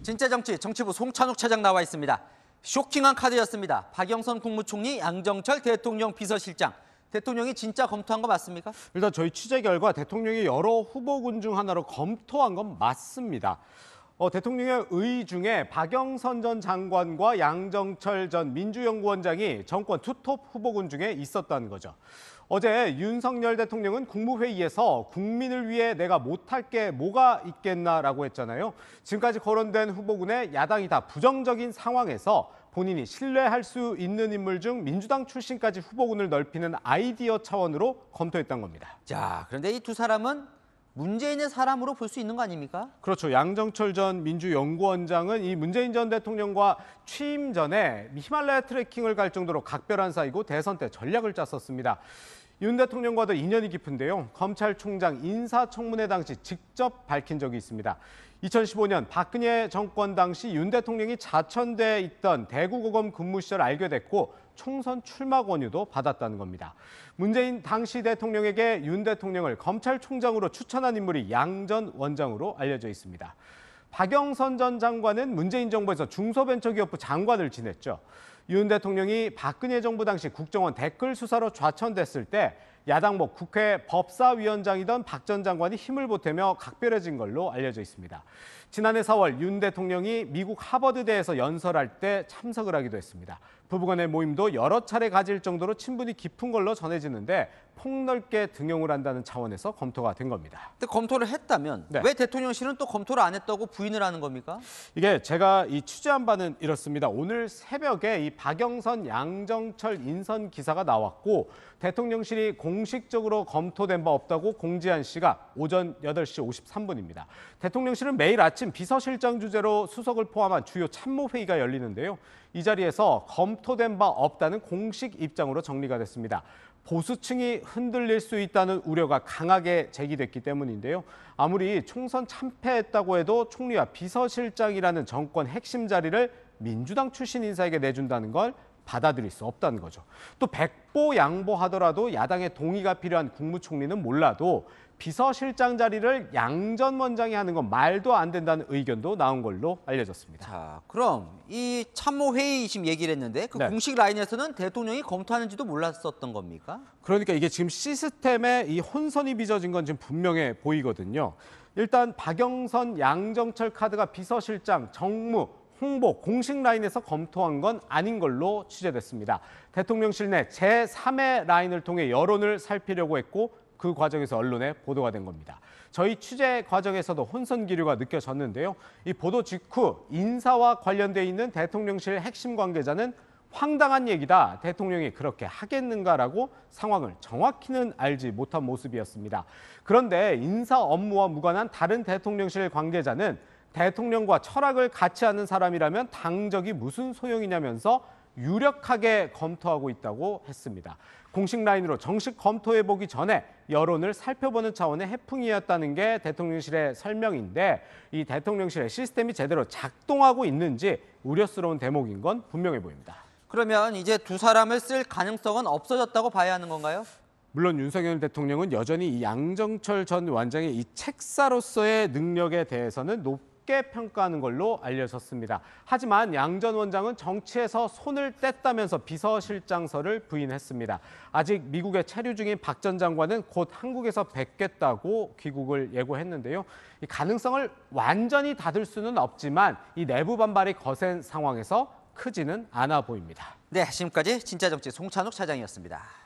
진짜 정치, 정치부 송찬욱 차장 나와 있습니다. 쇼킹한 카드였습니다. 박영선 국무총리, 양정철 대통령 비서실장. 대통령이 진짜 검토한 거 맞습니까? 일단 저희 취재 결과 대통령이 여러 후보군 중 하나로 검토한 건 맞습니다. 대통령의 의 중에 박영선 전 장관과 양정철 전 민주연구원장이 정권 투톱 후보군 중에 있었다는 거죠. 어제 윤석열 대통령은 국무회의에서 국민을 위해 내가 못할 게 뭐가 있겠나라고 했잖아요. 지금까지 거론된 후보군에 야당이 다 부정적인 상황에서 본인이 신뢰할 수 있는 인물 중 민주당 출신까지 후보군을 넓히는 아이디어 차원으로 검토했던 겁니다. 자, 그런데 이 두 사람은 문재인의 사람으로 볼 수 있는 거 아닙니까? 그렇죠. 양정철 전 민주연구원장은 이 문재인 전 대통령과 취임 전에 히말라야 트레킹을 갈 정도로 각별한 사이고 대선 때 전략을 짰었습니다. 윤 대통령과도 인연이 깊은데요. 검찰총장 인사청문회 당시 직접 밝힌 적이 있습니다. 2015년 박근혜 정권 당시 윤 대통령이 자천돼 있던 대구고검 근무 시절 알게 됐고 총선 출마 권유도 받았다는 겁니다. 문재인 당시 대통령에게 윤 대통령을 검찰총장으로 추천한 인물이 양 전 원장으로 알려져 있습니다. 박영선 전 장관은 문재인 정부에서 중소벤처기업부 장관을 지냈죠. 윤 대통령이 박근혜 정부 당시 국정원 댓글 수사로 좌천됐을 때 야당목 국회 법사위원장이던 박 전 장관이 힘을 보태며 각별해진 걸로 알려져 있습니다. 지난해 4월 윤 대통령이 미국 하버드대에서 연설할 때 참석을 하기도 했습니다. 부부간의 모임도 여러 차례 가질 정도로 친분이 깊은 걸로 전해지는데 폭넓게 등용을 한다는 차원에서 검토가 된 겁니다. 근데 검토를 했다면 왜 대통령실은 또 검토를 안 했다고 부인을 하는 겁니까? 이게 제가 취재한 바는 이렇습니다. 오늘 새벽에 이 박영선, 양정철 인선 기사가 나왔고 대통령실이 공식적으로 검토된 바 없다고 공지한 시각 오전 8시 53분입니다. 대통령실은 매일 아침 비서실장 주재로 수석을 포함한 주요 참모회의가 열리는데요. 이 자리에서 검토된 바 없다는 공식 입장으로 정리가 됐습니다. 보수층이 흔들릴 수 있다는 우려가 강하게 제기됐기 때문인데요. 아무리 총선 참패했다고 해도 총리와 비서실장이라는 정권 핵심 자리를 민주당 출신 인사에게 내준다는 걸 받아들일 수 없다는 거죠. 또 백보양보하더라도 야당의 동의가 필요한 국무총리는 몰라도 비서실장 자리를 양 전 원장이 하는 건 말도 안 된다는 의견도 나온 걸로 알려졌습니다. 자, 그럼 이 참모회의 지금 얘기를 했는데 그 공식 라인에서는 대통령이 검토하는지도 몰랐었던 겁니까? 그러니까 이게 지금 시스템에 이 혼선이 빚어진 건 지금 분명해 보이거든요. 일단 박영선, 양정철 카드가 비서실장, 정무, 홍보, 공식 라인에서 검토한 건 아닌 걸로 취재됐습니다. 대통령실 내 제3의 라인을 통해 여론을 살피려고 했고 그 과정에서 언론에 보도가 된 겁니다. 저희 취재 과정에서도 혼선 기류가 느껴졌는데요. 이 보도 직후 인사와 관련돼 있는 대통령실 핵심 관계자는 황당한 얘기다. 대통령이 그렇게 하겠는가라고 상황을 정확히는 알지 못한 모습이었습니다. 그런데 인사 업무와 무관한 다른 대통령실 관계자는 대통령과 철학을 같이 하는 사람이라면 당적이 무슨 소용이냐면서 유력하게 검토하고 있다고 했습니다. 공식 라인으로 정식 검토해보기 전에 여론을 살펴보는 차원의 해풍이었다는 게 대통령실의 설명인데 이 대통령실의 시스템이 제대로 작동하고 있는지 우려스러운 대목인 건 분명해 보입니다. 그러면 이제 두 사람을 쓸 가능성은 없어졌다고 봐야 하는 건가요? 물론 윤석열 대통령은 여전히 이 양정철 전 원장의 이 책사로서의 능력에 대해서는 높게 평가하는 걸로 알려졌습니다. 하지만 양 전 원장은 정치에서 손을 뗐다면서 비서실장설을 부인했습니다. 아직 미국에 체류 중인 박 전 장관은 곧 한국에서 뵙겠다고 귀국을 예고했는데요. 이 가능성을 완전히 닫을 수는 없지만 이 내부 반발이 거센 상황에서 크지는 않아 보입니다. 네, 지금까지 진짜 정치 송찬욱 차장이었습니다.